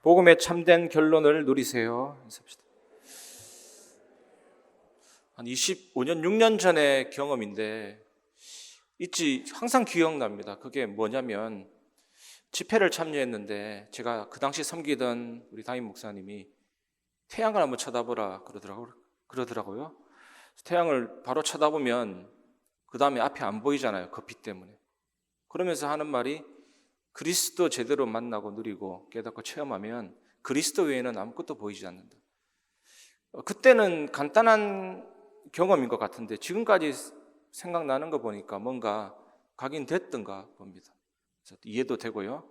복음의 참된 결론을 누리세요. 인사합시다. 한 25년, 6년 전의 경험인데 항상 기억납니다. 그게 뭐냐면 집회를 참여했는데 제가 그 당시 섬기던 우리 담임 목사님이 태양을 한번 쳐다보라 그러더라고요. 태양을 바로 쳐다보면 그 다음에 앞이 안 보이잖아요. 그 빛 때문에. 그러면서 하는 말이 그리스도 제대로 만나고 누리고 깨닫고 체험하면 그리스도 외에는 아무것도 보이지 않는다. 그때는 간단한 경험인 것 같은데 지금까지 생각나는 거 보니까 뭔가 각인됐던가 봅니다. 그래서 이해도 되고요.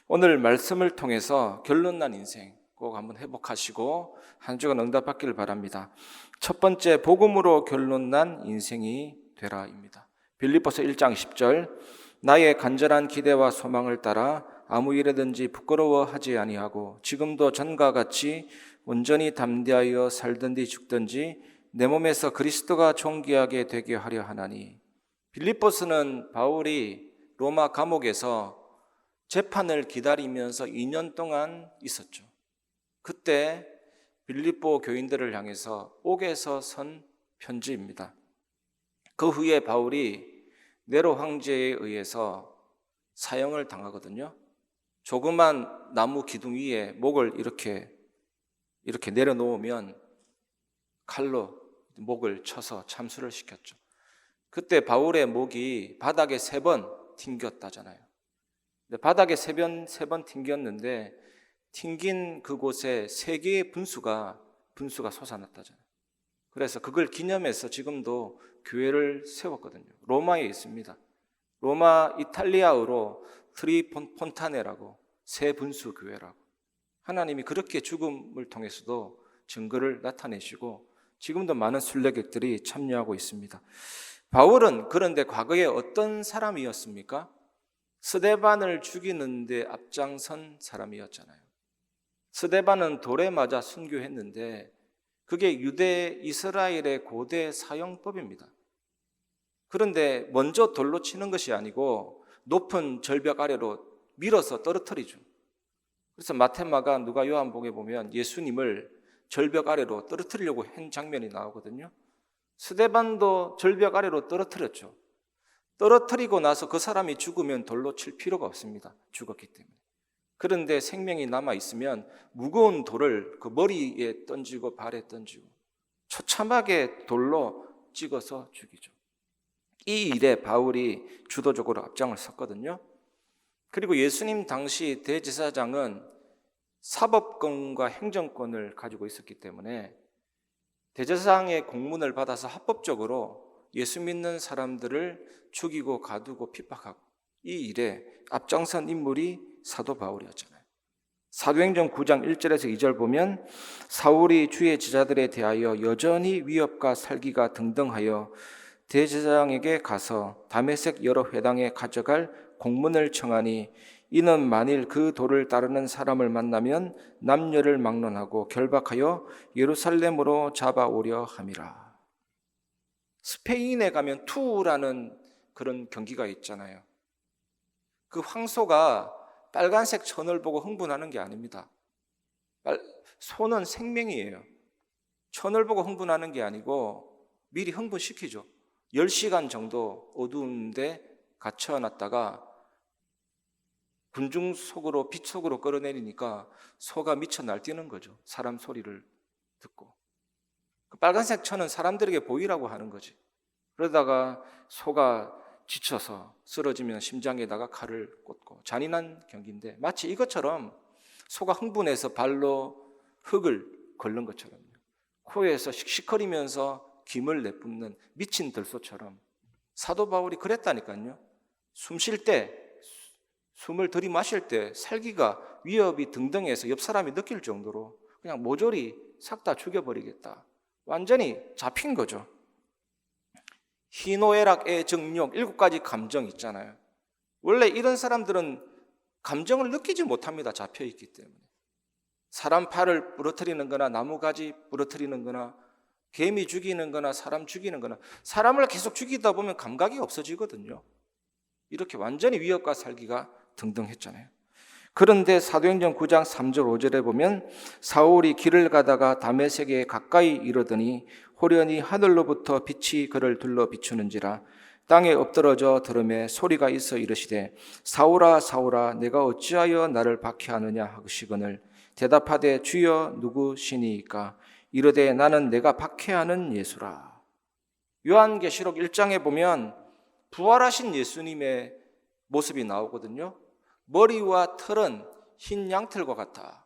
오늘 말씀을 통해서 결론 난 인생 꼭 한번 회복하시고 한 주간 응답받기를 바랍니다. 첫 번째, 복음으로 결론 난 인생이 되라입니다. 빌립보서 1장 10절, 나의 간절한 기대와 소망을 따라 아무 일에든지 부끄러워하지 아니하고 지금도 전과 같이 온전히 담대하여 살든지 죽든지 내 몸에서 그리스도가 존귀하게 되게 하려 하나니. 빌립보서는 바울이 로마 감옥에서 재판을 기다리면서 2년 동안 있었죠. 그때 빌립보 교인들을 향해서 옥에서 선 편지입니다. 그 후에 바울이 네로 황제에 의해서 사형을 당하거든요. 조그만 나무 기둥 위에 목을 이렇게 내려놓으면 칼로 목을 쳐서 참수를 시켰죠. 그때 바울의 목이 바닥에 3번 튕겼다잖아요. 바닥에 3번 튕겼는데 튕긴 그곳에 3개의 분수가 솟아났다잖아요. 그래서 그걸 기념해서 지금도 교회를 세웠거든요. 로마에 있습니다. 로마 이탈리아어로 트리폰타네라고 세 분수 교회라고. 하나님이 그렇게 죽음을 통해서도 증거를 나타내시고 지금도 많은 순례객들이 참여하고 있습니다. 바울은 그런데 과거에 어떤 사람이었습니까? 스데반을 죽이는데 앞장선 사람이었잖아요. 스데반은 돌에 맞아 순교했는데 그게 유대 이스라엘의 고대 사형법입니다. 그런데 먼저 돌로 치는 것이 아니고 높은 절벽 아래로 밀어서 떨어뜨리죠. 그래서 마테마가 누가 요한복음에 보면 예수님을 절벽 아래로 떨어뜨리려고 한 장면이 나오거든요. 스데반도 절벽 아래로 떨어뜨렸죠. 떨어뜨리고 나서 그 사람이 죽으면 돌로 칠 필요가 없습니다. 죽었기 때문에. 그런데 생명이 남아있으면 무거운 돌을 그 머리에 던지고 발에 던지고 처참하게 돌로 찍어서 죽이죠. 이 일에 바울이 주도적으로 앞장을 섰거든요. 그리고 예수님 당시 대제사장은 사법권과 행정권을 가지고 있었기 때문에 대제사장의 공문을 받아서 합법적으로 예수 믿는 사람들을 죽이고 가두고 핍박하고 이 일에 앞장선 인물이 사도 바울이었잖아요. 사도행전 9장 1절에서 2절 보면 사울이 주의 제자들에 대하여 여전히 위협과 살기가 등등하여 대제사장에게 가서 다메섹 여러 회당에 가져갈 공문을 청하니 이는 만일 그 도를 따르는 사람을 만나면 남녀를 막론하고 결박하여 예루살렘으로 잡아오려 함이라. 스페인에 가면 투라는 그런 경기가 있잖아요. 그 황소가 빨간색 천을 보고 흥분하는 게 아닙니다. 소는 생명이에요. 천을 보고 흥분하는 게 아니고 미리 흥분시키죠. 10시간 정도 어두운데 갇혀놨다가 군중 속으로 빛 속으로 끌어내리니까 소가 미쳐 날뛰는 거죠. 사람 소리를 듣고. 그 빨간색 천은 사람들에게 보이라고 하는 거지. 그러다가 소가 지쳐서 쓰러지면 심장에다가 칼을 꽂고 잔인한 경기인데 마치 이것처럼 소가 흥분해서 발로 흙을 걷는 것처럼요. 코에서 씩씩거리면서 김을 내뿜는 미친 들소처럼 사도 바울이 그랬다니까요. 숨을 들이마실 때 살기가 위협이 등등해서 옆 사람이 느낄 정도로 그냥 모조리 싹 다 죽여버리겠다. 완전히 잡힌 거죠. 희노애락, 애정욕 7가지 감정 있잖아요. 원래 이런 사람들은 감정을 느끼지 못합니다. 잡혀있기 때문에. 사람 팔을 부러뜨리는 거나 나무가지 부러뜨리는 거나 개미 죽이는 거나 사람 죽이는 거나 사람을 계속 죽이다 보면 감각이 없어지거든요. 이렇게 완전히 위협과 살기가 등등했잖아요. 그런데 사도행전 9장 3절 5절에 보면 사울이 길을 가다가 다메섹에 가까이 이르더니 호련히 하늘로부터 빛이 그를 둘러 비추는지라 땅에 엎드러져 들음에 소리가 있어 이르시되 사울아 사울아 내가 어찌하여 나를 박해하느냐 하시거늘 대답하되 주여 누구시니이까 이르되 나는 내가 박해하는 예수라. 요한계시록 1장에 보면 부활하신 예수님의 모습이 나오거든요. 머리와 털은 흰 양털과 같아.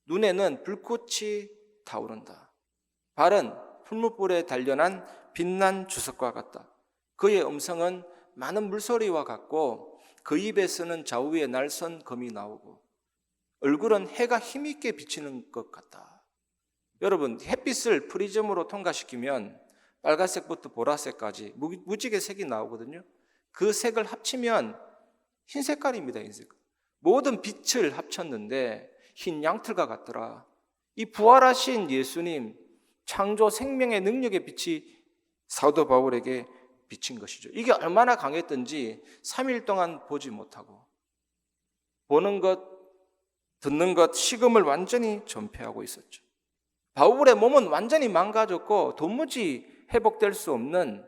눈에는 불꽃이 타오른다. 발은 풀무불에 단련한 빛난 주석과 같다. 그의 음성은 많은 물소리와 같고 그 입에서는 좌우에 날선 검이 나오고 얼굴은 해가 힘있게 비치는 것 같다. 여러분, 햇빛을 프리즘으로 통과시키면 빨간색부터 보라색까지 무지개 색이 나오거든요. 그 색을 합치면 흰 색깔입니다. 흰색. 모든 빛을 합쳤는데 흰 양털과 같더라. 이 부활하신 예수님, 창조 생명의 능력의 빛이 사도 바울에게 비친 것이죠. 이게 얼마나 강했던지 3일 동안 보지 못하고 보는 것, 듣는 것, 식음을 완전히 전폐하고 있었죠. 바울의 몸은 완전히 망가졌고 도무지 회복될 수 없는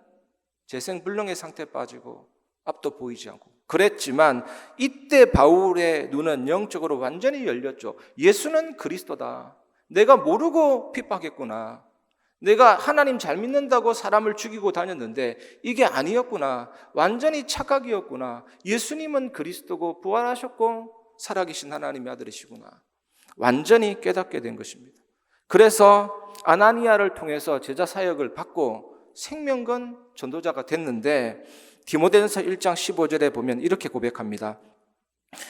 재생불능의 상태에 빠지고 앞도 보이지 않고 그랬지만 이때 바울의 눈은 영적으로 완전히 열렸죠. 예수는 그리스도다. 내가 모르고 핍박했구나. 내가 하나님 잘 믿는다고 사람을 죽이고 다녔는데 이게 아니었구나. 완전히 착각이었구나. 예수님은 그리스도고 부활하셨고 살아계신 하나님의 아들이시구나. 완전히 깨닫게 된 것입니다. 그래서 아나니아를 통해서 제자 사역을 받고 생명건 전도자가 됐는데 디모데전서 1장 15절에 보면 이렇게 고백합니다.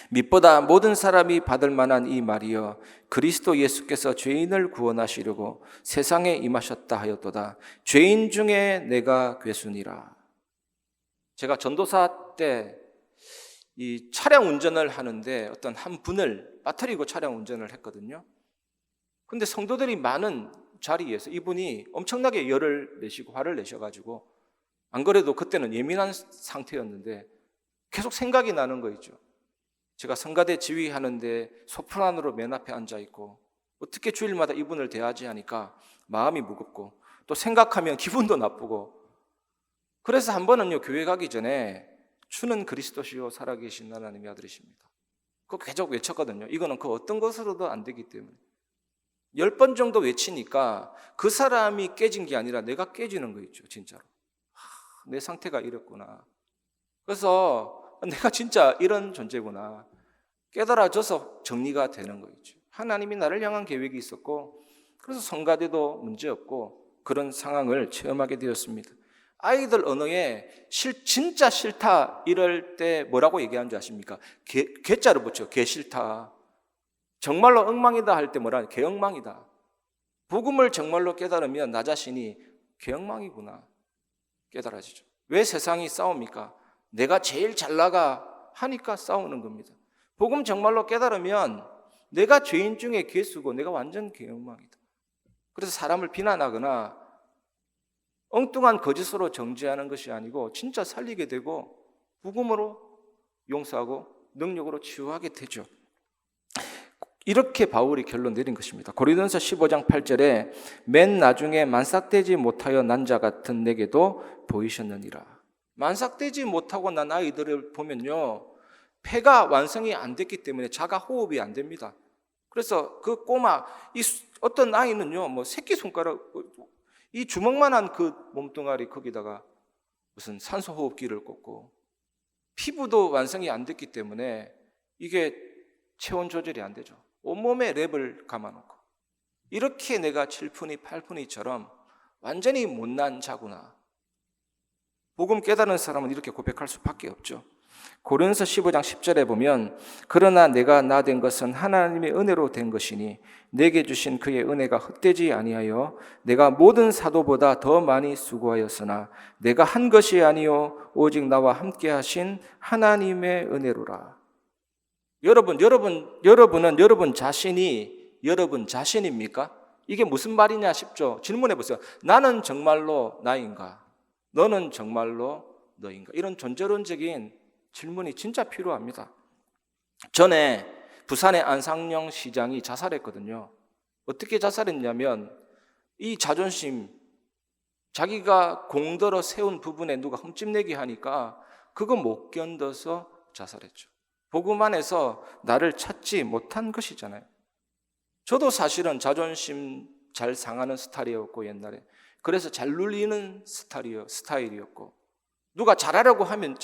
밑보다 모든 사람이 받을 만한 이 말이여 그리스도 예수께서 죄인을 구원하시려고 세상에 임하셨다 하였도다. 죄인 중에 내가 괴순이라. 제가 전도사 때 이 차량 운전을 하는데 어떤 한 분을 빠뜨리고 차량 운전을 했거든요. 근데 성도들이 많은 자리에서 이분이 엄청나게 열을 내시고 화를 내셔가지고 안 그래도 그때는 예민한 상태였는데 계속 생각이 나는 거 있죠. 제가 성가대 지휘하는데 소프라노로 맨 앞에 앉아있고 어떻게 주일마다 이분을 대하지 하니까 마음이 무겁고 또 생각하면 기분도 나쁘고 그래서 한 번은요 교회 가기 전에 주는 그리스도시요 살아계신 하나님의 아들이십니다. 그거 계속 외쳤거든요. 이거는 그 어떤 것으로도 안 되기 때문에 10번 정도 외치니까 그 사람이 깨진 게 아니라 내가 깨지는 거 있죠. 진짜로 내 상태가 이랬구나. 그래서 내가 진짜 이런 존재구나 깨달아져서 정리가 되는 거 있죠. 하나님이 나를 향한 계획이 있었고 그래서 성가대도 문제없고 그런 상황을 체험하게 되었습니다. 아이들 언어에 진짜 싫다 이럴 때 뭐라고 얘기하는 줄 아십니까? 개자를 붙여 개 싫다. 정말로 엉망이다 할 때 뭐라 개엉망이다. 복음을 정말로 깨달으면 나 자신이 개엉망이구나 깨달아지죠. 왜 세상이 싸웁니까? 내가 제일 잘 나가 하니까 싸우는 겁니다. 복음 정말로 깨달으면 내가 죄인 중에 괴수고 내가 완전 개엉망이다. 그래서 사람을 비난하거나 엉뚱한 거짓으로 정죄하는 것이 아니고 진짜 살리게 되고 복음으로 용서하고 능력으로 치유하게 되죠. 이렇게 바울이 결론 내린 것입니다. 고린도전서 15장 8절에 맨 나중에 만삭되지 못하여 난 자 같은 내게도 보이셨느니라. 만삭되지 못하고 난 아이들을 보면요 폐가 완성이 안 됐기 때문에 자가 호흡이 안 됩니다. 그래서 그 꼬마 어떤 아이는요 뭐 새끼손가락 이 주먹만한 그 몸뚱아리 거기다가 무슨 산소 호흡기를 꽂고 피부도 완성이 안 됐기 때문에 이게 체온 조절이 안 되죠. 온몸에 랩을 감아놓고 이렇게 내가 7푼이 8푼이처럼 완전히 못난 자구나. 복음 깨달은 사람은 이렇게 고백할 수밖에 없죠. 고린도서 15장 10절에 보면 그러나 내가 나 된 것은 하나님의 은혜로 된 것이니 내게 주신 그의 은혜가 헛되지 아니하여 내가 모든 사도보다 더 많이 수고하였으나 내가 한 것이 아니요 오직 나와 함께 하신 하나님의 은혜로라. 여러분은 여러분 자신이 여러분 자신입니까? 이게 무슨 말이냐 싶죠. 질문해 보세요. 나는 정말로 나인가? 너는 정말로 너인가? 이런 존재론적인 질문이 진짜 필요합니다. 전에 부산의 안상영 시장이 자살했거든요. 어떻게 자살했냐면 이 자존심, 자기가 공들어 세운 부분에 누가 흠집내기 하니까 그거 못 견뎌서 자살했죠. 복음 안에서 나를 찾지 못한 것이잖아요. 저도 사실은 자존심 잘 상하는 스타일이었고 옛날에 그래서 잘 눌리는 스타일이었고 누가 잘하라고 하면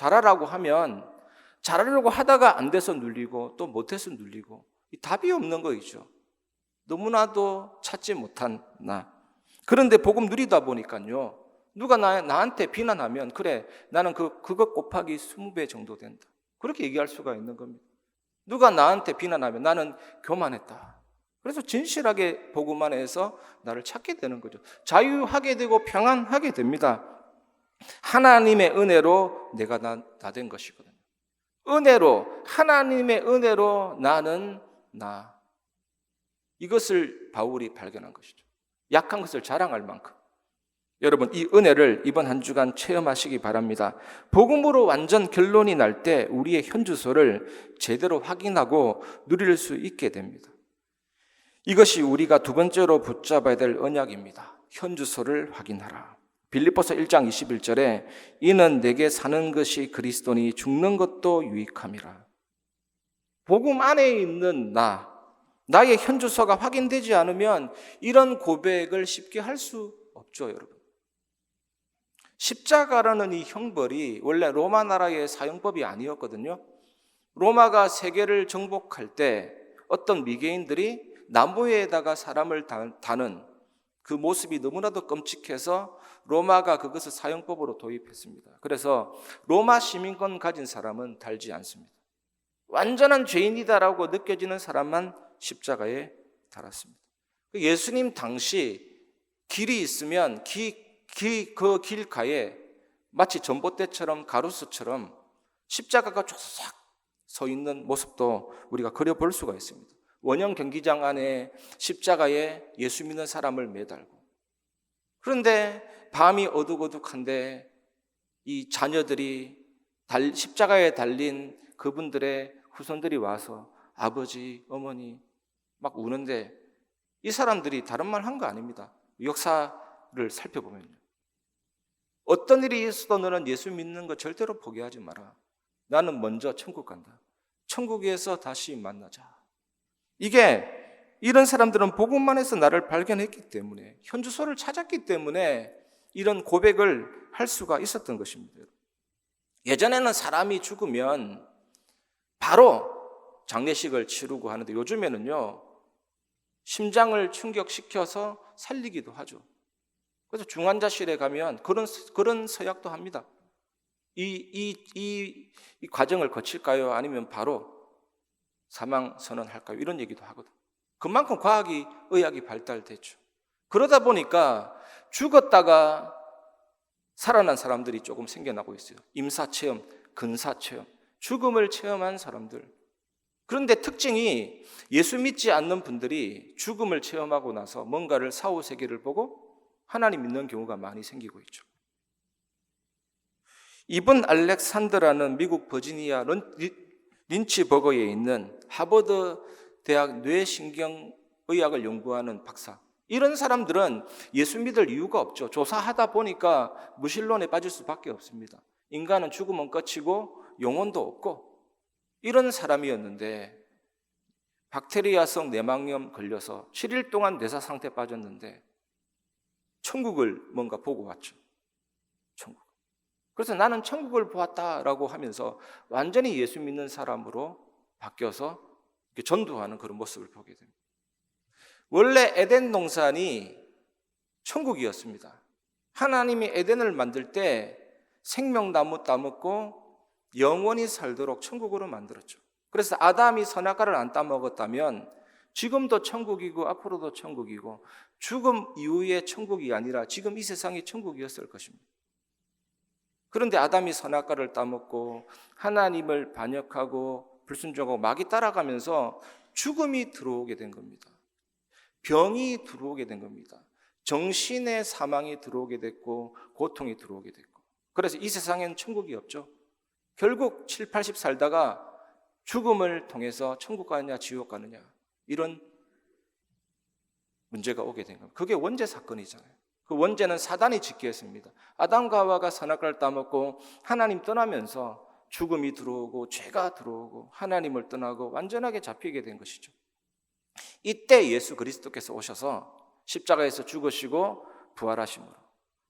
잘하려고 하다가 안 돼서 눌리고 또 못해서 눌리고 답이 없는 거이죠. 너무나도 찾지 못한 나. 그런데 복음 누리다 보니까요. 누가 나한테 비난하면 그래 나는 그것 곱하기 20배 정도 된다. 그렇게 얘기할 수가 있는 겁니다. 누가 나한테 비난하면 나는 교만했다. 그래서 진실하게 복음 안에서 나를 찾게 되는 거죠. 자유하게 되고 평안하게 됩니다. 하나님의 은혜로 내가 다 된 것이거든요. 하나님의 은혜로 나는 나. 이것을 바울이 발견한 것이죠. 약한 것을 자랑할 만큼. 여러분 이 은혜를 이번 한 주간 체험하시기 바랍니다. 복음으로 완전 결론이 날 때 우리의 현주소를 제대로 확인하고 누릴 수 있게 됩니다. 이것이 우리가 두 번째로 붙잡아야 될 언약입니다. 현주소를 확인하라. 빌립보서 1장 21절에 이는 내게 사는 것이 그리스도니 죽는 것도 유익함이라. 복음 안에 있는 나의 현주소가 확인되지 않으면 이런 고백을 쉽게 할 수 없죠, 여러분. 십자가라는 이 형벌이 원래 로마 나라의 사형법이 아니었거든요. 로마가 세계를 정복할 때 어떤 미개인들이 나무에다가 사람을 다는 그 모습이 너무나도 끔찍해서 로마가 그것을 사형법으로 도입했습니다. 그래서 로마 시민권 가진 사람은 달지 않습니다. 완전한 죄인이다라고 느껴지는 사람만 십자가에 달았습니다. 예수님 당시 길이 있으면 그 길가에 마치 전봇대처럼 가로수처럼 십자가가 쫙 서 있는 모습도 우리가 그려볼 수가 있습니다. 원형 경기장 안에 십자가에 예수 믿는 사람을 매달고 그런데 밤이 어둑어둑한데 이 자녀들이 십자가에 달린 그분들의 후손들이 와서 아버지, 어머니 막 우는데 이 사람들이 다른 말 한 거 아닙니다. 역사를 살펴보면요. 어떤 일이 있어도 너는 예수 믿는 거 절대로 포기하지 마라. 나는 먼저 천국 간다. 천국에서 다시 만나자. 이런 사람들은 복음만 해서 나를 발견했기 때문에 현주소를 찾았기 때문에 이런 고백을 할 수가 있었던 것입니다. 예전에는 사람이 죽으면 바로 장례식을 치르고 하는데 요즘에는요 심장을 충격시켜서 살리기도 하죠. 그래서 중환자실에 가면 그런 서약도 합니다. 이 과정을 거칠까요? 아니면 바로 사망 선언할까요? 이런 얘기도 하거든. 그만큼 의학이 발달됐죠. 그러다 보니까 죽었다가 살아난 사람들이 조금 생겨나고 있어요. 임사체험, 근사체험, 죽음을 체험한 사람들. 그런데 특징이 예수 믿지 않는 분들이 죽음을 체험하고 나서 뭔가를 사후세계를 보고 하나님 믿는 경우가 많이 생기고 있죠. 이번 알렉산더라는 미국 버지니아 린치버거에 있는 하버드 대학 뇌신경의학을 연구하는 박사. 이런 사람들은 예수 믿을 이유가 없죠. 조사하다 보니까 무신론에 빠질 수밖에 없습니다. 인간은 죽으면 끝이고 영혼도 없고 이런 사람이었는데 박테리아성 내막염 걸려서 7일 동안 뇌사 상태 빠졌는데 천국을 뭔가 보고 왔죠. 천국. 그래서 나는 천국을 보았다라고 하면서 완전히 예수 믿는 사람으로 바뀌어서 전도하는 그런 모습을 보게 됩니다. 원래 에덴 동산이 천국이었습니다. 하나님이 에덴을 만들 때 생명나무 따먹고 영원히 살도록 천국으로 만들었죠. 그래서 아담이 선악과를 안 따먹었다면 지금도 천국이고 앞으로도 천국이고 죽음 이후의 천국이 아니라 지금 이 세상이 천국이었을 것입니다. 그런데 아담이 선악과를 따먹고 하나님을 반역하고 불순종하고 마귀 따라가면서 죽음이 들어오게 된 겁니다. 병이 들어오게 된 겁니다. 정신의 사망이 들어오게 됐고 고통이 들어오게 됐고 그래서 이 세상에는 천국이 없죠. 결국 7, 80 살다가 죽음을 통해서 천국 가느냐 지옥 가느냐 이런 문제가 오게 된 겁니다. 그게 원죄 사건이잖아요. 그 원죄는 사단이 짓게 했습니다. 아담과 하와가 선악과를 따먹고 하나님 떠나면서 죽음이 들어오고 죄가 들어오고 하나님을 떠나고 완전하게 잡히게 된 것이죠. 이때 예수 그리스도께서 오셔서 십자가에서 죽으시고 부활하심으로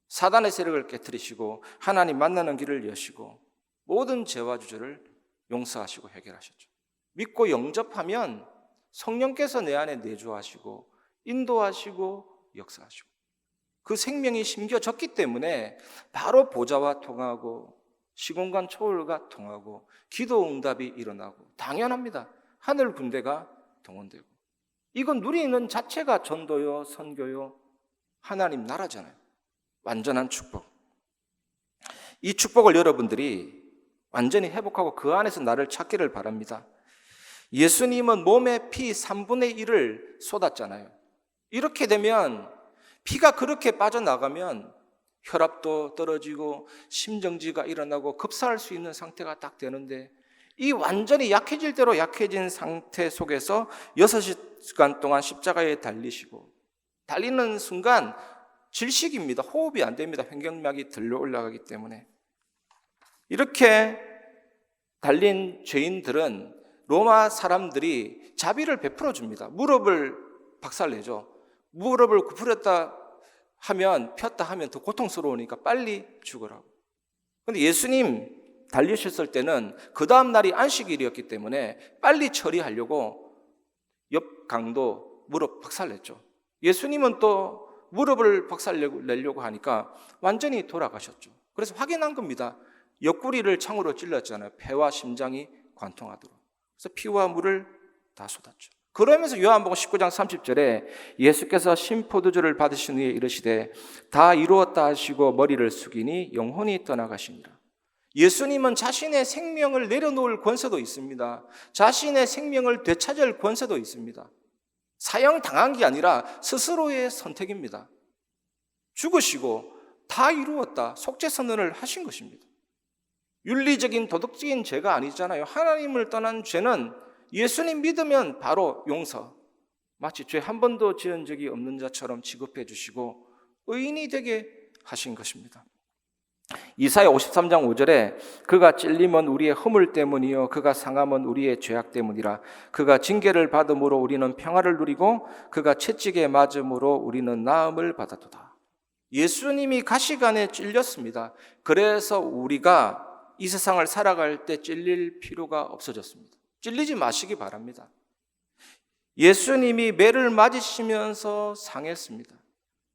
사단의 세력을 깨뜨리시고 하나님 만나는 길을 여시고 모든 죄와 주저를 용서하시고 해결하셨죠. 믿고 영접하면 성령께서 내 안에 내주하시고 인도하시고 역사하시고 그 생명이 심겨졌기 때문에 바로 보좌와 통하고 시공간 초월과 통하고 기도 응답이 일어나고 당연합니다. 하늘 군대가 동원되고 이건 누리는 자체가 전도요 선교요 하나님 나라잖아요. 완전한 축복. 이 축복을 여러분들이 완전히 회복하고 그 안에서 나를 찾기를 바랍니다. 예수님은 몸에 피 3분의 1을 쏟았잖아요. 이렇게 되면 피가 그렇게 빠져나가면 혈압도 떨어지고 심정지가 일어나고 급사할 수 있는 상태가 딱 되는데 이 완전히 약해질 대로 약해진 상태 속에서 6시간 동안 십자가에 달리시고 달리는 순간 질식입니다. 호흡이 안 됩니다. 횡격막이 들려 올라가기 때문에. 이렇게 달린 죄인들은 로마 사람들이 자비를 베풀어 줍니다. 무릎을 박살내죠. 무릎을 굽으렸다 하면 폈다 하면 더 고통스러우니까 빨리 죽으라고. 그런데 예수님 달리셨을 때는 그 다음 날이 안식일이었기 때문에 빨리 처리하려고 옆 강도 무릎 박살냈죠. 예수님은 또 무릎을 박살내려고 하니까 완전히 돌아가셨죠. 그래서 확인한 겁니다. 옆구리를 창으로 찔렀잖아요. 폐와 심장이 관통하도록. 그래서 피와 물을 다 쏟았죠. 그러면서 요한복음 19장 30절에 예수께서 신포도주를 받으신 후에 이르시되 다 이루었다 하시고 머리를 숙이니 영혼이 떠나가시니라. 예수님은 자신의 생명을 내려놓을 권세도 있습니다. 자신의 생명을 되찾을 권세도 있습니다. 사형당한 게 아니라 스스로의 선택입니다. 죽으시고 다 이루었다 속죄선언을 하신 것입니다. 윤리적인 도덕적인 죄가 아니잖아요. 하나님을 떠난 죄는 예수님 믿으면 바로 용서, 마치 죄 한 번도 지은 적이 없는 자처럼 취급해 주시고 의인이 되게 하신 것입니다. 이사야 53장 5절에 그가 찔림은 우리의 허물 때문이요 그가 상함은 우리의 죄악 때문이라. 그가 징계를 받음으로 우리는 평화를 누리고 그가 채찍에 맞음으로 우리는 나음을 받았도다. 예수님이 가시관에 찔렸습니다. 그래서 우리가 이 세상을 살아갈 때 찔릴 필요가 없어졌습니다. 찔리지 마시기 바랍니다. 예수님이 매를 맞으시면서 상했습니다.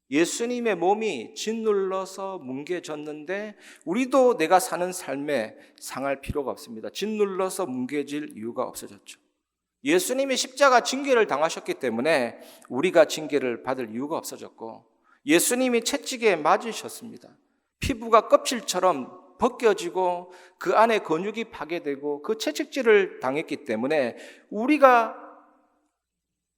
예수님의 몸이 짓눌러서 뭉개졌는데 우리도 내가 사는 삶에 상할 필요가 없습니다. 짓눌러서 뭉개질 이유가 없어졌죠. 예수님이 십자가 징계를 당하셨기 때문에 우리가 징계를 받을 이유가 없어졌고 예수님이 채찍에 맞으셨습니다. 피부가 껍질처럼 벗겨지고 그 안에 근육이 파괴되고 그 채찍질을 당했기 때문에 우리가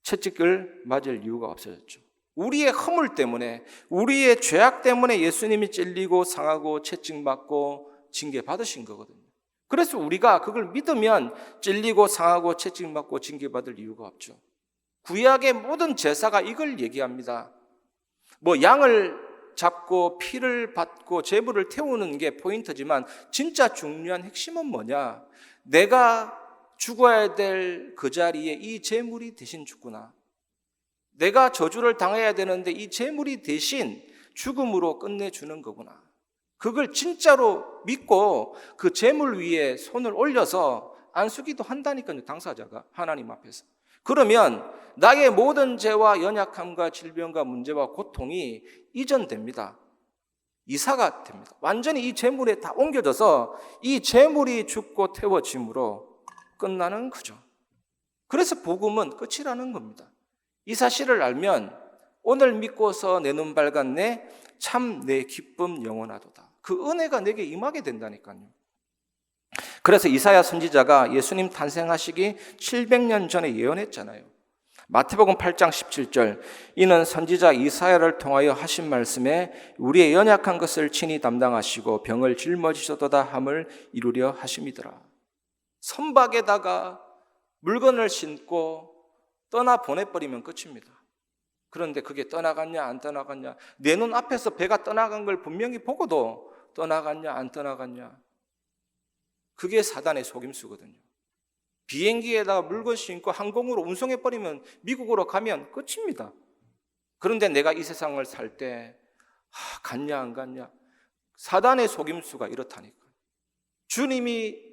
채찍을 맞을 이유가 없어졌죠. 우리의 허물 때문에 우리의 죄악 때문에 예수님이 찔리고 상하고 채찍맞고 징계받으신 거거든요. 그래서 우리가 그걸 믿으면 찔리고 상하고 채찍맞고 징계받을 이유가 없죠. 구약의 모든 제사가 이걸 얘기합니다. 양을 잡고 피를 받고 제물을 태우는 게 포인트지만 진짜 중요한 핵심은 뭐냐? 내가 죽어야 될 그 자리에 이 제물이 대신 죽구나. 내가 저주를 당해야 되는데 이 제물이 대신 죽음으로 끝내주는 거구나. 그걸 진짜로 믿고 그 제물 위에 손을 올려서 안수기도 한다니까요. 당사자가 하나님 앞에서. 그러면 나의 모든 죄와 연약함과 질병과 문제와 고통이 이전됩니다. 이사가 됩니다. 완전히 이 제물에 다 옮겨져서 이 제물이 죽고 태워짐으로 끝나는 거죠. 그래서 복음은 끝이라는 겁니다. 이 사실을 알면 오늘 믿고서 내 눈 밝았네 참 내 기쁨 영원하도다. 그 은혜가 내게 임하게 된다니까요. 그래서 이사야 선지자가 예수님 탄생하시기 700년 전에 예언했잖아요. 마태복음 8장 17절 이는 선지자 이사야를 통하여 하신 말씀에 우리의 연약한 것을 친히 담당하시고 병을 짊어지셨도다 함을 이루려 하심이더라. 선박에다가 물건을 싣고 떠나 보내버리면 끝입니다. 그런데 그게 떠나갔냐 안 떠나갔냐, 내 눈 앞에서 배가 떠나간 걸 분명히 보고도 떠나갔냐 안 떠나갔냐, 그게 사단의 속임수거든요. 비행기에다가 물건 싣고 항공으로 운송해버리면 미국으로 가면 끝입니다. 그런데 내가 이 세상을 살 때 갔냐 안 갔냐, 사단의 속임수가 이렇다니까. 주님이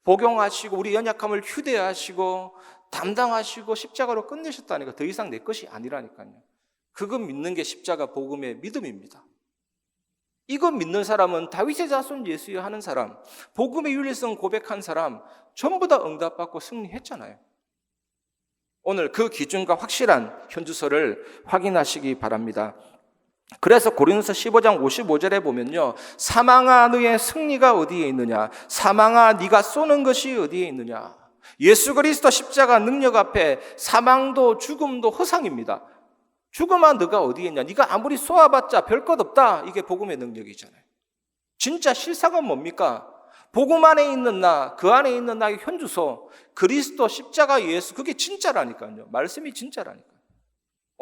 복용하시고 우리 연약함을 휴대하시고 담당하시고 십자가로 끝내셨다니까. 더 이상 내 것이 아니라니까요. 그거 믿는 게 십자가 복음의 믿음입니다. 이거 믿는 사람은 다윗의 자손 예수여 하는 사람, 복음의 윤리성 고백한 사람 전부 다 응답받고 승리했잖아요. 오늘 그 기준과 확실한 현주소를 확인하시기 바랍니다. 그래서 고린도서 15장 55절에 보면요, 사망아 너의 승리가 어디에 있느냐, 사망아 네가 쏘는 것이 어디에 있느냐. 예수 그리스도 십자가 능력 앞에 사망도 죽음도 허상입니다. 죽음아 너가 어디에 있냐, 네가 아무리 쏘아봤자 별 것 없다. 이게 복음의 능력이잖아요. 진짜 실상은 뭡니까? 복음 안에 있는 나, 그 안에 있는 나의 현주소, 그리스도 십자가 예수, 그게 진짜라니까요. 말씀이 진짜라니까요.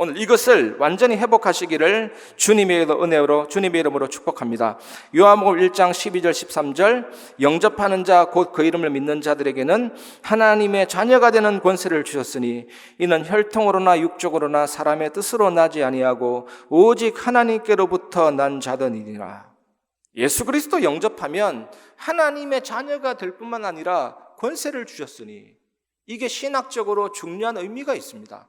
오늘 이것을 완전히 회복하시기를 주님의 은혜로, 주님의 이름으로 축복합니다. 요한복음 1장 12절 13절, 영접하는 자 곧 그 이름을 믿는 자들에게는 하나님의 자녀가 되는 권세를 주셨으니 이는 혈통으로나 육적으로나 사람의 뜻으로 나지 아니하고 오직 하나님께로부터 난 자들이니라. 예수 그리스도 영접하면 하나님의 자녀가 될 뿐만 아니라 권세를 주셨으니, 이게 신학적으로 중요한 의미가 있습니다.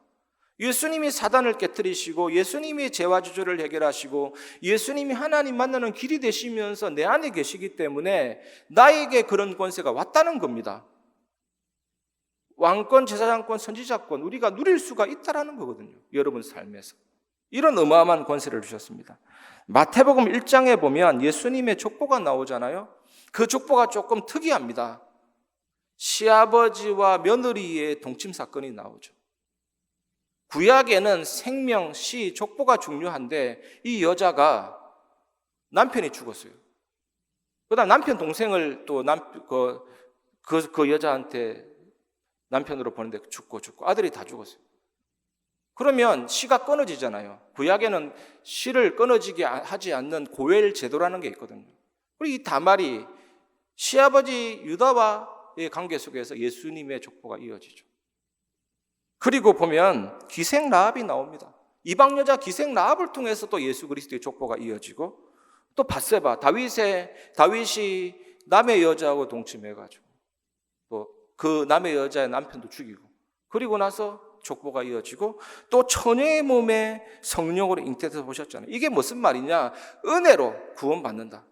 예수님이 사단을 깨뜨리시고 예수님이 죄와주주를 해결하시고 예수님이 하나님 만나는 길이 되시면서 내 안에 계시기 때문에 나에게 그런 권세가 왔다는 겁니다. 왕권, 제사장권, 선지자권 우리가 누릴 수가 있다는 거거든요. 여러분 삶에서 이런 어마어마한 권세를 주셨습니다. 마태복음 1장에 보면 예수님의 족보가 나오잖아요. 그 족보가 조금 특이합니다. 시아버지와 며느리의 동침 사건이 나오죠. 구약에는 생명, 시, 족보가 중요한데 이 여자가 남편이 죽었어요. 그다음 남편 동생을 또 그 여자한테 남편으로 보는데 죽고 아들이 다 죽었어요. 그러면 시가 끊어지잖아요. 구약에는 시를 끊어지게 하지 않는 고엘 제도라는 게 있거든요. 그리고 이 다말이 시아버지 유다와의 관계 속에서 예수님의 족보가 이어지죠. 그리고 보면 기생 라합이 나옵니다. 이방 여자 기생 라합을 통해서 또 예수 그리스도의 족보가 이어지고, 또 밧세바, 다윗이 남의 여자하고 동침해가지고 또 그 남의 여자의 남편도 죽이고, 그리고 나서 족보가 이어지고, 또 처녀의 몸에 성령으로 잉태해서 보셨잖아요. 이게 무슨 말이냐? 은혜로 구원받는다.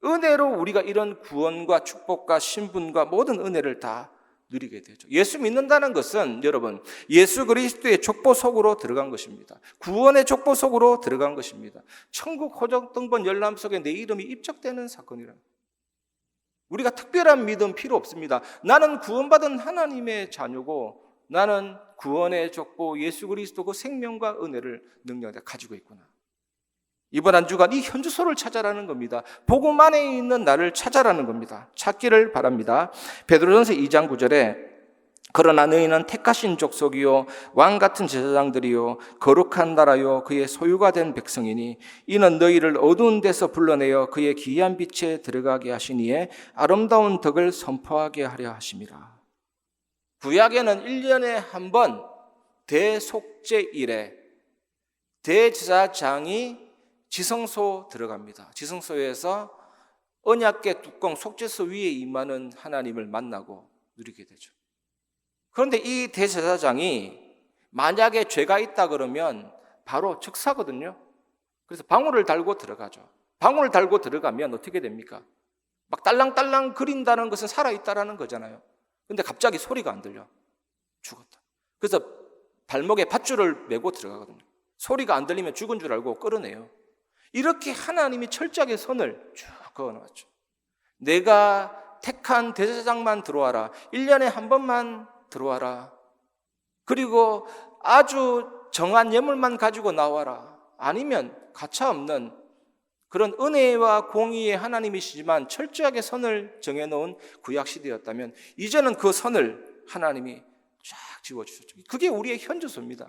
은혜로 우리가 이런 구원과 축복과 신분과 모든 은혜를 다 누리게 되죠. 예수 믿는다는 것은 여러분 예수 그리스도의 족보 속으로 들어간 것입니다. 구원의 족보 속으로 들어간 것입니다. 천국 호적등본 열람 속에 내 이름이 입적되는 사건이라. 우리가 특별한 믿음 필요 없습니다. 나는 구원받은 하나님의 자녀고 나는 구원의 족보 예수 그리스도 그 생명과 은혜를 능력을 가지고 있구나. 이번 한 주간 이 현주소를 찾아라는 겁니다. 복음 안에 있는 나를 찾아라는 겁니다. 찾기를 바랍니다. 베드로전서 2장 9절에 그러나 너희는 택하신 족속이요 왕 같은 제사장들이요 거룩한 나라요 그의 소유가 된 백성이니 이는 너희를 어두운 데서 불러내어 그의 기이한 빛에 들어가게 하시니에 아름다운 덕을 선포하게 하려 하심이라. 구약에는 1년에 한 번 대속죄일에 대제사장이 지성소 들어갑니다. 지성소에서 언약궤 뚜껑 속죄소 위에 임하는 하나님을 만나고 누리게 되죠. 그런데 이 대제사장이 만약에 죄가 있다 그러면 바로 즉사거든요. 그래서 방울을 달고 들어가죠. 방울을 달고 들어가면 어떻게 됩니까? 막 딸랑딸랑 거린다는 것은 살아있다라는 거잖아요. 근데 갑자기 소리가 안 들려. 죽었다. 그래서 발목에 밧줄을 메고 들어가거든요. 소리가 안 들리면 죽은 줄 알고 끌어내요. 이렇게 하나님이 철저하게 선을 쭉 그어놨죠. 내가 택한 대제사장만 들어와라. 1년에 한 번만 들어와라. 그리고 아주 정한 예물만 가지고 나와라. 아니면 가차없는 그런 은혜와 공의의 하나님이시지만 철저하게 선을 정해놓은 구약시대였다면 이제는 그 선을 하나님이 쫙 지워주셨죠. 그게 우리의 현주소입니다.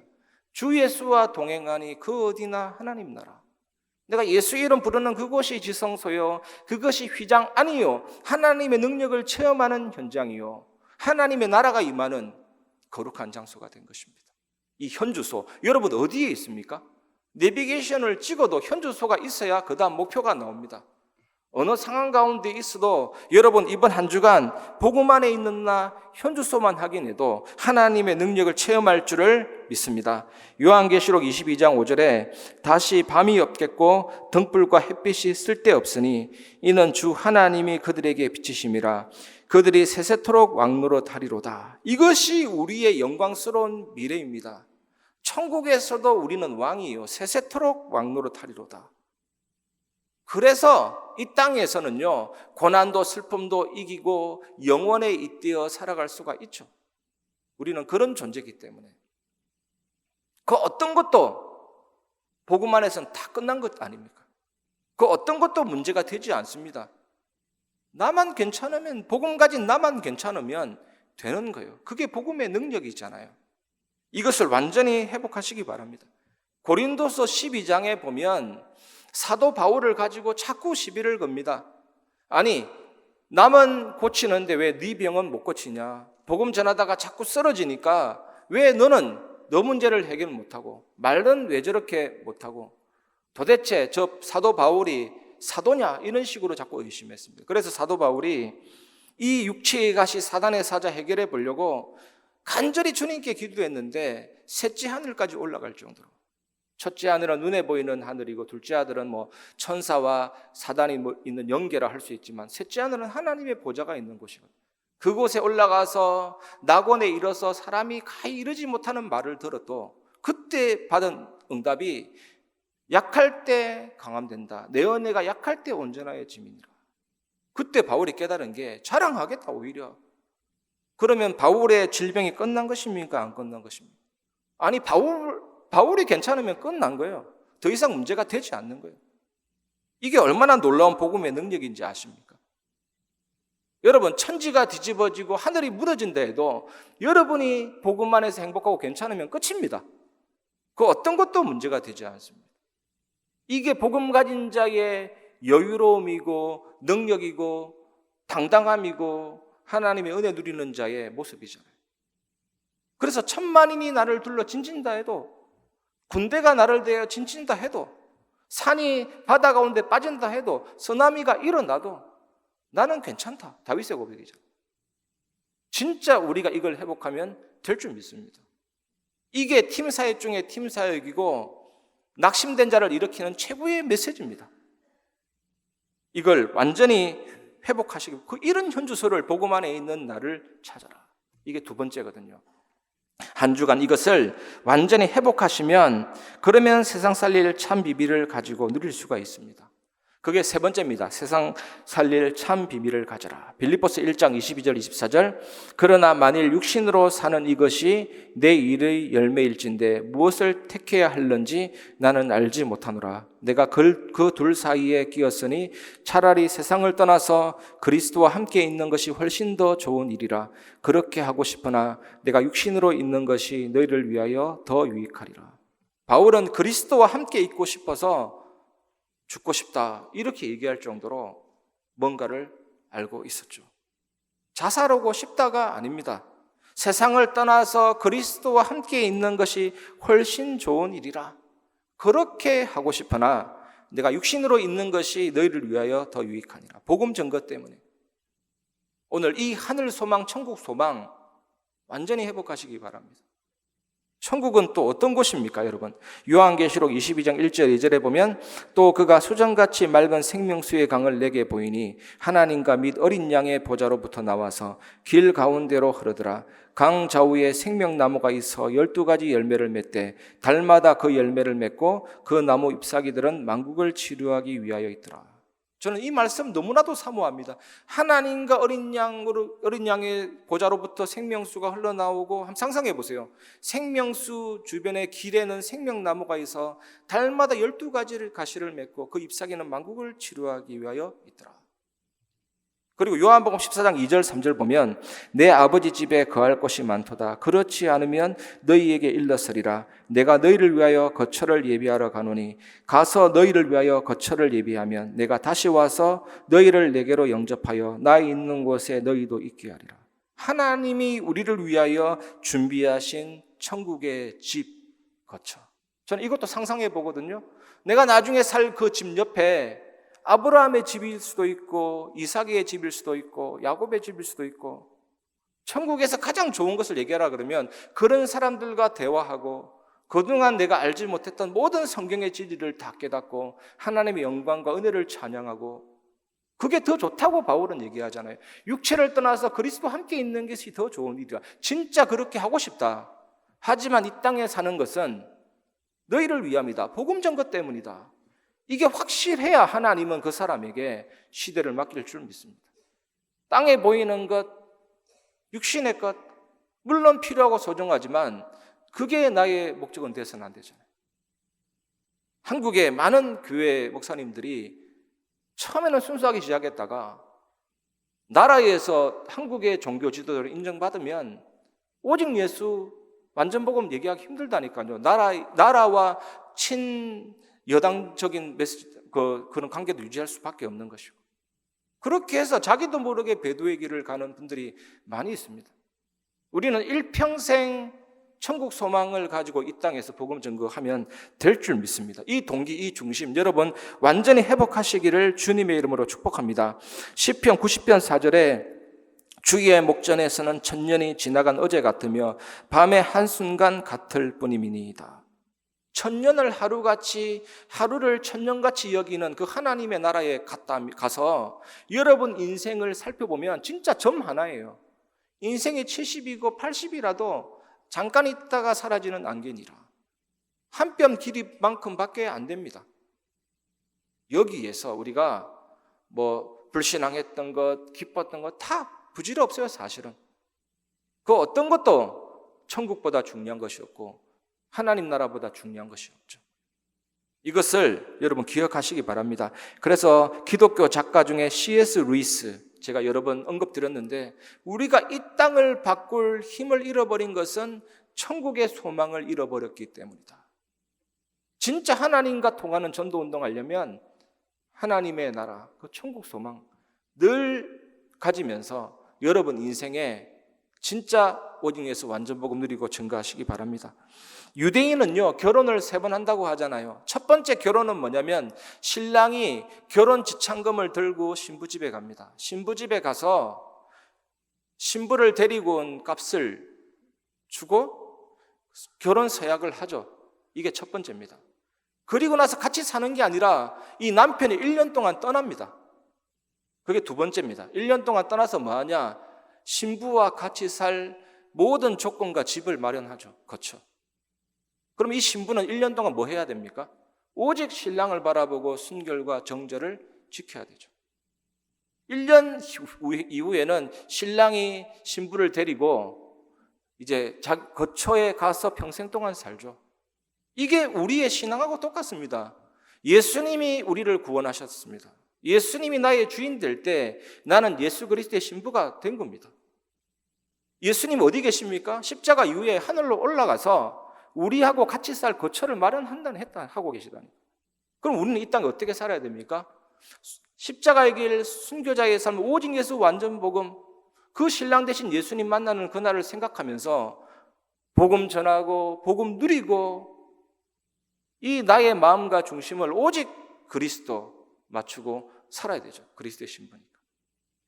주 예수와 동행하니 그 어디나 하나님 나라. 내가 예수 이름 부르는 그곳이 지성소요, 그것이 휘장 아니요, 하나님의 능력을 체험하는 현장이요, 하나님의 나라가 임하는 거룩한 장소가 된 것입니다. 이 현주소, 여러분 어디에 있습니까? 내비게이션을 찍어도 현주소가 있어야 그 다음 목표가 나옵니다. 어느 상황 가운데 있어도 여러분 이번 한 주간 복음 안에 있는 나 현주소만 확인해도 하나님의 능력을 체험할 줄을 믿습니다. 요한계시록 22장 5절에 다시 밤이 없겠고 등불과 햇빛이 쓸데없으니 이는 주 하나님이 그들에게 비치심이라. 그들이 세세토록 왕노릇 하리로다. 이것이 우리의 영광스러운 미래입니다. 천국에서도 우리는 왕이요 세세토록 왕노릇 하리로다. 그래서 이 땅에서는요, 고난도 슬픔도 이기고 영원에 잇대어 살아갈 수가 있죠. 우리는 그런 존재이기 때문에. 그 어떤 것도 복음 안에서는 다 끝난 것 아닙니까? 그 어떤 것도 문제가 되지 않습니다. 나만 괜찮으면, 복음 가진 나만 괜찮으면 되는 거예요. 그게 복음의 능력이잖아요. 이것을 완전히 회복하시기 바랍니다. 고린도서 12장에 보면 사도 바울을 가지고 자꾸 시비를 겁니다. 아니, 남은 고치는데 왜 네 병은 못 고치냐? 복음 전하다가 자꾸 쓰러지니까 왜 너는 너 문제를 해결 못하고, 말은 왜 저렇게 못하고, 도대체 저 사도 바울이 사도냐? 이런 식으로 자꾸 의심했습니다. 그래서 사도 바울이 이 육체의 가시 사단의 사자 해결해 보려고 간절히 주님께 기도했는데 셋째 하늘까지 올라갈 정도로, 첫째 하늘은 눈에 보이는 하늘이고 둘째 하늘은 천사와 사단이 있는 영계라 할 수 있지만 셋째 하늘은 하나님의 보좌가 있는 곳이거든요. 그곳에 올라가서 낙원에 이르러서 사람이 가히 이르지 못하는 말을 들어도 그때 받은 응답이 약할 때 강함된다. 내 은혜가 약할 때 온전하여 짐이니라. 그때 바울이 깨달은 게 자랑하겠다 오히려. 그러면 바울의 질병이 끝난 것입니까? 안 끝난 것입니까? 아니 바울이 괜찮으면 끝난 거예요. 더 이상 문제가 되지 않는 거예요. 이게 얼마나 놀라운 복음의 능력인지 아십니까? 여러분 천지가 뒤집어지고 하늘이 무너진다 해도 여러분이 복음 안에서 행복하고 괜찮으면 끝입니다. 그 어떤 것도 문제가 되지 않습니다. 이게 복음 가진 자의 여유로움이고 능력이고 당당함이고 하나님의 은혜 누리는 자의 모습이잖아요. 그래서 천만인이 나를 둘러 진친다 해도, 군대가 나를 대하여 진친다 해도, 산이 바다 가운데 빠진다 해도, 쓰나미가 일어나도 나는 괜찮다. 다윗의 고백이죠. 진짜 우리가 이걸 회복하면 될 줄 믿습니다. 이게 팀사역 중에 팀사역이고 낙심된 자를 일으키는 최고의 메시지입니다. 이걸 완전히 회복하시고 이런 현주소를 복음 안에 있는 나를 찾아라. 이게 두 번째거든요. 한 주간 이것을 완전히 회복하시면 그러면 세상 살릴 참 비밀을 가지고 누릴 수가 있습니다. 그게 세 번째입니다. 세상 살릴 참 비밀을 가져라. 빌립보서 1장 22절 24절 그러나 만일 육신으로 사는 이것이 내 일의 열매일진데 무엇을 택해야 할는지 나는 알지 못하노라. 내가 그 둘 사이에 끼었으니 차라리 세상을 떠나서 그리스도와 함께 있는 것이 훨씬 더 좋은 일이라. 그렇게 하고 싶으나 내가 육신으로 있는 것이 너희를 위하여 더 유익하리라. 바울은 그리스도와 함께 있고 싶어서 죽고 싶다 이렇게 얘기할 정도로 뭔가를 알고 있었죠. 자살하고 싶다가 아닙니다. 세상을 떠나서 그리스도와 함께 있는 것이 훨씬 좋은 일이라. 그렇게 하고 싶으나 내가 육신으로 있는 것이 너희를 위하여 더 유익하니라. 복음 증거 때문에. 오늘 이 하늘 소망, 천국 소망 완전히 회복하시기 바랍니다. 천국은 또 어떤 곳입니까, 여러분? 요한계시록 22장 1절 2절에 보면 또 그가 수정같이 맑은 생명수의 강을 내게 보이니 하나님과 및 어린 양의 보좌로부터 나와서 길 가운데로 흐르더라. 강 좌우에 생명나무가 있어 12가지 열매를 맺되 달마다 그 열매를 맺고 그 나무 잎사귀들은 만국을 치료하기 위하여 있더라. 저는 이 말씀 너무나도 사모합니다. 하나님과 어린 양의 보좌로부터 생명수가 흘러나오고 한번 상상해 보세요. 생명수 주변의 길에는 생명나무가 있어 달마다 12가지를 가시를 맺고 그 잎사귀는 만국을 치료하기 위하여 있더라. 그리고 요한복음 14장 2절 3절 보면 내 아버지 집에 거할 곳이 많도다. 그렇지 않으면 너희에게 일렀으리라. 내가 너희를 위하여 거처를 예비하러 가노니 가서 너희를 위하여 거처를 예비하면 내가 다시 와서 너희를 내게로 영접하여 나 있는 곳에 너희도 있게 하리라. 하나님이 우리를 위하여 준비하신 천국의 집 거처. 저는 이것도 상상해 보거든요. 내가 나중에 살 그 집 옆에 아브라함의 집일 수도 있고 이삭의 집일 수도 있고 야곱의 집일 수도 있고 천국에서 가장 좋은 것을 얘기하라 그러면 그런 사람들과 대화하고 그동안 내가 알지 못했던 모든 성경의 진리를 다 깨닫고 하나님의 영광과 은혜를 찬양하고 그게 더 좋다고 바울은 얘기하잖아요. 육체를 떠나서 그리스도와 함께 있는 것이 더 좋은 일이다. 진짜 그렇게 하고 싶다. 하지만 이 땅에 사는 것은 너희를 위함이다. 복음 전거 때문이다. 이게 확실해야 하나님은 그 사람에게 시대를 맡길 줄 믿습니다. 땅에 보이는 것, 육신의 것, 물론 필요하고 소중하지만 그게 나의 목적은 돼서는 안 되잖아요. 한국의 많은 교회 목사님들이 처음에는 순수하게 시작했다가 나라에서 한국의 종교 지도자를 인정받으면 오직 예수 완전복음 얘기하기 힘들다니까요. 나라와 친여당적인 그런 관계도 유지할 수밖에 없는 것이고 그렇게 해서 자기도 모르게 배도의 길을 가는 분들이 많이 있습니다. 우리는 일평생 천국 소망을 가지고 이 땅에서 복음 전거하면 될 줄 믿습니다. 이 동기, 이 중심 여러분 완전히 회복하시기를 주님의 이름으로 축복합니다. 시편 90편 4절에 주의 목전에서는 천년이 지나간 어제 같으며 밤의 한순간 같을 뿐임이니이다. 천년을 하루같이 하루를 천년같이 여기는 그 하나님의 나라에 가서 여러분 인생을 살펴보면 진짜 점 하나예요. 인생이 70이고 80이라도 잠깐 있다가 사라지는 안개니라. 한 뼘 길이만큼밖에 안 됩니다. 여기에서 우리가 불신앙했던 것, 기뻤던 것 다 부질없어요, 사실은. 그 어떤 것도 천국보다 중요한 것이 없고 하나님 나라보다 중요한 것이 없죠. 이것을 여러분 기억하시기 바랍니다. 그래서 기독교 작가 중에 C.S. 루이스 제가 여러 번 언급드렸는데 우리가 이 땅을 바꿀 힘을 잃어버린 것은 천국의 소망을 잃어버렸기 때문이다. 진짜 하나님과 통하는 전도운동 하려면 하나님의 나라, 그 천국 소망 늘 가지면서 여러분 인생에 진짜 오직 예수 완전 복음 누리고 증거하시기 바랍니다. 유대인은요 결혼을 3번 한다고 하잖아요. 첫 번째 결혼은 뭐냐면 신랑이 결혼 지참금을 들고 신부집에 갑니다. 신부집에 가서 신부를 데리고 온 값을 주고 결혼 서약을 하죠. 이게 첫 번째입니다. 그리고 나서 같이 사는 게 아니라 이 남편이 1년 동안 떠납니다. 그게 두 번째입니다. 1년 동안 떠나서 뭐하냐? 신부와 같이 살 모든 조건과 집을 마련하죠. 거쳐. 그럼 이 신부는 1년 동안 뭐 해야 됩니까? 오직 신랑을 바라보고 순결과 정절을 지켜야 되죠. 1년 이후에는 신랑이 신부를 데리고 이제 거처에 가서 평생 동안 살죠. 이게 우리의 신앙하고 똑같습니다. 예수님이 우리를 구원하셨습니다. 예수님이 나의 주인 될 때 나는 예수 그리스도의 신부가 된 겁니다. 예수님 어디 계십니까? 십자가 이후에 하늘로 올라가서 우리하고 같이 살 거처를 마련한다는 하고 계시다니. 그럼 우리는 이 땅에 어떻게 살아야 됩니까? 십자가의 길, 순교자의 삶, 오직 예수 완전 복음, 그 신랑 대신 예수님 만나는 그날을 생각하면서 복음 전하고 복음 누리고 이 나의 마음과 중심을 오직 그리스도 맞추고 살아야 되죠. 그리스도의 신부니까.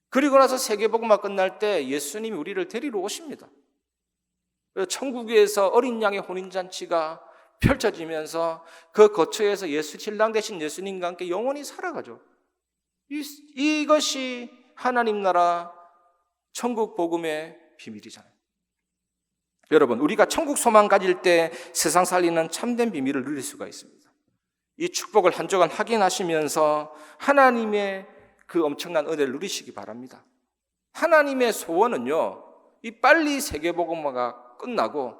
그리고 나서 세계복음화 끝날 때 예수님이 우리를 데리러 오십니다. 천국에서 어린 양의 혼인잔치가 펼쳐지면서 그 거처에서 신랑 대신 예수님과 함께 영원히 살아가죠. 이것이 하나님 나라 천국 복음의 비밀이잖아요. 여러분, 우리가 천국 소망 가질 때 세상 살리는 참된 비밀을 누릴 수가 있습니다. 이 축복을 한 주간 확인하시면서 하나님의 그 엄청난 은혜를 누리시기 바랍니다. 하나님의 소원은요, 이 빨리 세계복음화가 끝나고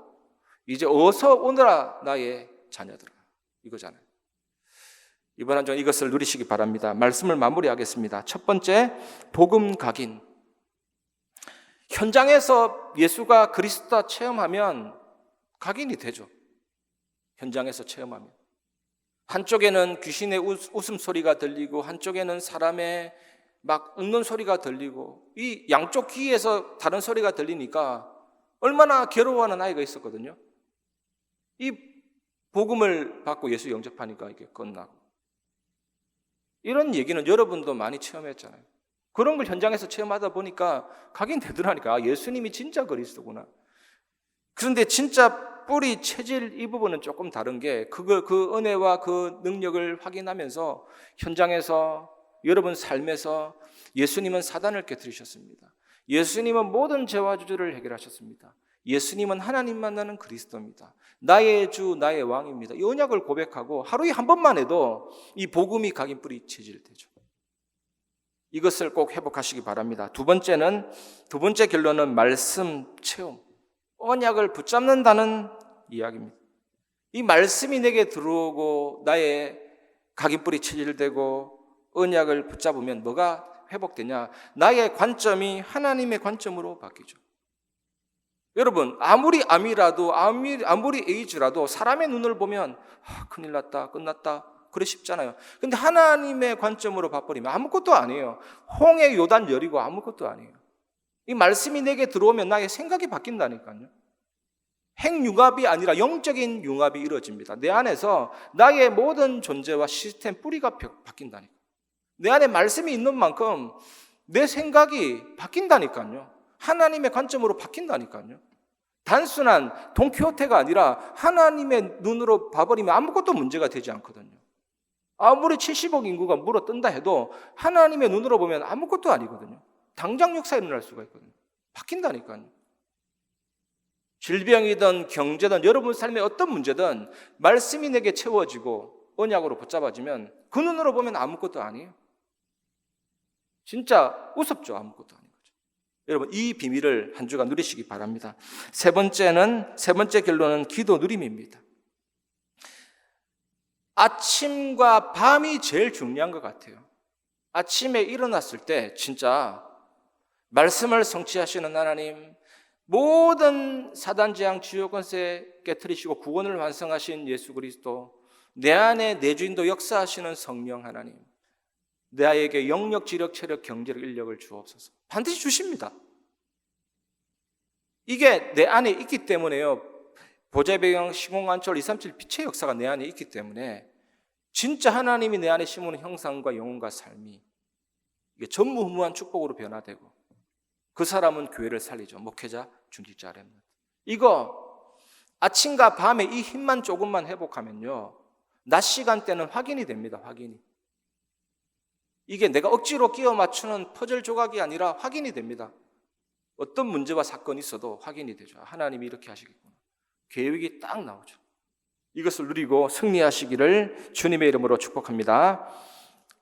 이제 어서 오너라 나의 자녀들아, 이거잖아요. 이번 한 주간 이것을 누리시기 바랍니다. 말씀을 마무리하겠습니다. 첫 번째, 복음 각인. 현장에서 예수가 그리스도다 체험하면 각인이 되죠. 현장에서 체험하면. 한쪽에는 귀신의 웃음소리가 들리고 한쪽에는 사람의 막 웃는 소리가 들리고 이 양쪽 귀에서 다른 소리가 들리니까 얼마나 괴로워하는 아이가 있었거든요. 이 복음을 받고 예수 영접하니까 이게 끝나고. 이런 얘기는 여러분도 많이 체험했잖아요. 그런 걸 현장에서 체험하다 보니까 각인되더라니까. 아, 예수님이 진짜 그리스도구나. 그런데 진짜 뿌리 체질 이 부분은 조금 다른 게 그 은혜와 그 능력을 확인하면서 현장에서 여러분 삶에서 예수님은 사단을 깨뜨리셨습니다. 예수님은 모든 죄와 저주를 해결하셨습니다. 예수님은 하나님 만나는 그리스도입니다. 나의 주, 나의 왕입니다. 이 언약을 고백하고 하루에 한 번만 해도 이 복음이 각인 뿌리 체질되죠. 이것을 꼭 회복하시기 바랍니다. 두 번째 결론은 말씀 체험. 언약을 붙잡는다는 이야기입니다. 이 말씀이 내게 들어오고 나의 각인뿌리 체질되고 언약을 붙잡으면 뭐가 회복되냐? 나의 관점이 하나님의 관점으로 바뀌죠. 여러분, 아무리 암이라도 아무리 에이즈라도 사람의 눈을 보면 큰일 났다, 끝났다 그래 싶잖아요. 근데 하나님의 관점으로 봐버리면 아무것도 아니에요. 홍해 요단 열이고 아무것도 아니에요. 이 말씀이 내게 들어오면 나의 생각이 바뀐다니까요. 핵융합이 아니라 영적인 융합이 이루어집니다. 내 안에서 나의 모든 존재와 시스템 뿌리가 바뀐다니까. 내 안에 말씀이 있는 만큼 내 생각이 바뀐다니까요. 하나님의 관점으로 바뀐다니까요. 단순한 돈키호테가 아니라 하나님의 눈으로 봐버리면 아무것도 문제가 되지 않거든요. 아무리 70억 인구가 물어뜬다 해도 하나님의 눈으로 보면 아무것도 아니거든요. 당장 역사 일어날 수가 있거든요. 바뀐다니까요. 질병이든 경제든 여러분 삶의 어떤 문제든 말씀이 내게 채워지고 언약으로 붙잡아지면 그 눈으로 보면 아무것도 아니에요. 진짜 우습죠. 아무것도 아닌 거죠. 여러분, 이 비밀을 한 주간 누리시기 바랍니다. 세 번째 결론은 기도 누림입니다. 아침과 밤이 제일 중요한 것 같아요. 아침에 일어났을 때 진짜 말씀을 성취하시는 하나님, 모든 사단 재앙 주요 권세 깨트리시고 구원을 완성하신 예수 그리스도, 내 안에 내 주인도 역사하시는 성령 하나님, 나에게 영력, 지력, 체력, 경제력, 인력을 주옵소서. 반드시 주십니다. 이게 내 안에 있기 때문에요. 보좌배경, 시공간철, 237 빛의 역사가 내 안에 있기 때문에 진짜 하나님이 내 안에 심은 형상과 영혼과 삶이 이게 전무후무한 축복으로 변화되고 그 사람은 교회를 살리죠. 목회자, 중직자, 렘넌트. 이거 아침과 밤에 이 힘만 조금만 회복하면요, 낮 시간대는 확인이 됩니다. 확인이. 이게 내가 억지로 끼워 맞추는 퍼즐 조각이 아니라 확인이 됩니다. 어떤 문제와 사건이 있어도 확인이 되죠. 하나님이 이렇게 하시겠구나. 계획이 딱 나오죠. 이것을 누리고 승리하시기를 주님의 이름으로 축복합니다.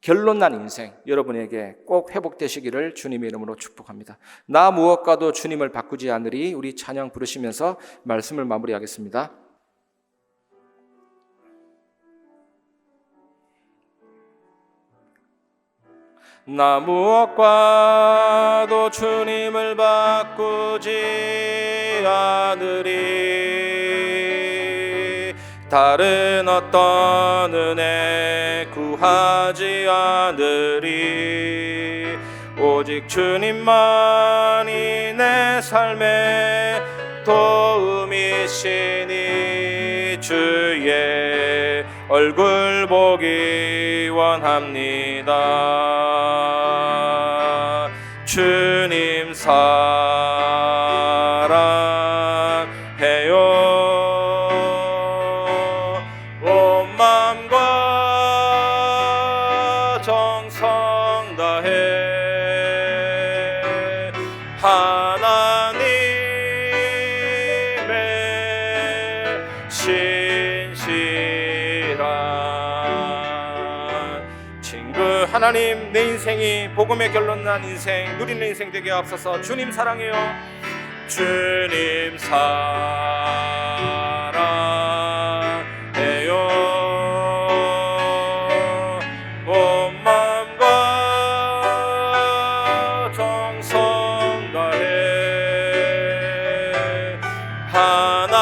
결론난 인생 여러분에게 꼭 회복되시기를 주님의 이름으로 축복합니다. 나 무엇과도 주님을 바꾸지 않으리. 우리 찬양 부르시면서 말씀을 마무리하겠습니다. 나 무엇과도 주님을 바꾸지 않으리. 다른 어떤 은혜 구하지 않으리. 오직 주님만이 내 삶의 도움이시니 주의 얼굴 보기 원합니다. 주님 사랑해요. 온 마음과 정성 다해 하나님의 신실한 하나님, 내 인생이 복음의 결론 난 인생, 누리는 인생 되게 하옵소서. 주님 사랑해요. 주님 사랑해요. 온 마음과 정성 다해 하나님의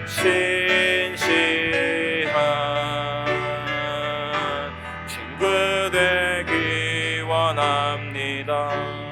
신실한 친구 되기 원합니다.